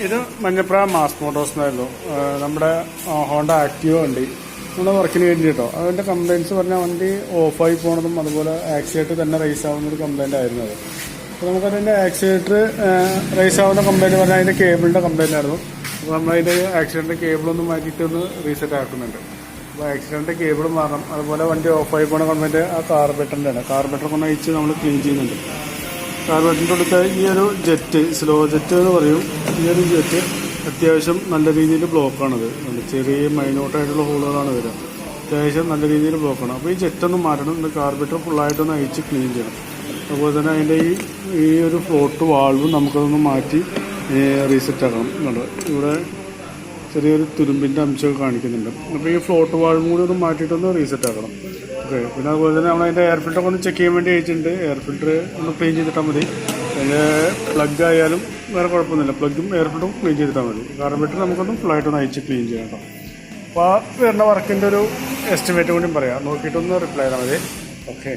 ഇത് Manjapra mass Motors എന്നായിരുന്നു. നമ്മുടെ ഹോണ്ട ആക്റ്റീവ വണ്ടി നമ്മുടെ വർക്കിന് വേണ്ടി കേട്ടോ. അതിൻ്റെ കംപ്ലയിൻറ്റ്സ് പറഞ്ഞാൽ വണ്ടി ഓഫായി പോണതും അതുപോലെ ആക്സിലേറ്റർ തന്നെ റൈസ് ആവുന്നൊരു കംപ്ലയിൻ്റ് ആയിരുന്നു അത്. അപ്പോൾ നമുക്കതിൻ്റെ ആക്സിലേറ്റർ റൈസ് ആവുന്ന കംപ്ലയിൻറ്റ് പറഞ്ഞാൽ അതിൻ്റെ കേബിളിൻ്റെ കംപ്ലയിൻ്റ് ആയിരുന്നു. അപ്പോൾ നമ്മളതിൻ്റെ ആക്സിഡൻറ്റ് കേബിളൊന്ന് മാറ്റിയിട്ടൊന്ന് റീസെറ്റ് ആക്കുന്നുണ്ട്. അപ്പോൾ ആക്സിഡൻറ്റ് കേബിൾ മാറണം. അതുപോലെ വണ്ടി ഓഫായി പോണ കംപ്ലയിൻറ്റ് ആ കാർബറേറ്ററിൻ്റെ ആണ്. കാർബറേറ്റർ കൊണ്ട് അയച്ച് നമ്മൾ ക്ലീൻ ചെയ്യുന്നുണ്ട്. കാർബറേറ്ററിൻ്റെ അടുത്ത് ഈ ഒരു ജെറ്റ് സ്ലോ ജെറ്റ് എന്ന് പറയും. ഈ ഒരു ജെറ്റ് അത്യാവശ്യം നല്ല രീതിയിൽ ബ്ലോക്കാണത്. ചെറിയ മൈന്യൂട്ടായിട്ടുള്ള ഹോളുകളാണ് വരിക. അത്യാവശ്യം നല്ല രീതിയിൽ ബ്ലോക്കാണ്. അപ്പോൾ ഈ ജെറ്റൊന്ന് മാറ്റണം. കാർബറേറ്റർ ഫുള്ളായിട്ടൊന്ന് അയച്ച് ക്ലീൻ ചെയ്യണം. അതുപോലെ തന്നെ അതിൻ്റെ ഈ ഒരു ഫ്ലോട്ട് വാൾവും നമുക്കതൊന്ന് മാറ്റി റീസെറ്റ് ആക്കണം. ഇവിടെ ചെറിയൊരു തുരുമ്പിൻ്റെ അംശമൊക്കെ കാണിക്കുന്നുണ്ട്. അപ്പോൾ ഈ ഫ്ലോട്ട് വാൾവും കൂടി ഒന്ന് മാറ്റിയിട്ടൊന്ന് റീസെറ്റ് ആക്കണം. ഓക്കെ. പിന്നെ അതുപോലെ തന്നെ നമ്മളതിൻ്റെ എയർ ഫിൽറ്ററൊക്കെ ഒന്ന് ചെക്ക് ചെയ്യാൻ വേണ്ടി അയച്ചിട്ടുണ്ട്. എയർ ഫിൽറ്റർ ഒന്ന് ക്ലീൻ ചെയ്തിട്ടാൽ മതി. അതിൻ്റെ പ്ലഗ് ആയാലും വേറെ കുഴപ്പമൊന്നുമില്ല. പ്ലഗും എയർ ഫിൽറ്ററും ക്ലീൻ ചെയ്തിട്ടാൽ മതി. കാർബറേറ്റർ നമുക്കൊന്ന് ഫുള്ളായിട്ടൊന്ന് അയച്ച് ക്ലീൻ ചെയ്യണം കേട്ടോ. അപ്പോൾ ആ വരുന്ന വർക്കിൻ്റെ ഒരു എസ്റ്റിമേറ്റ് കൂടി പറയാം. നോക്കിയിട്ടൊന്ന് റിപ്ലൈ ചെയ്താൽ മതി. ഓക്കെ.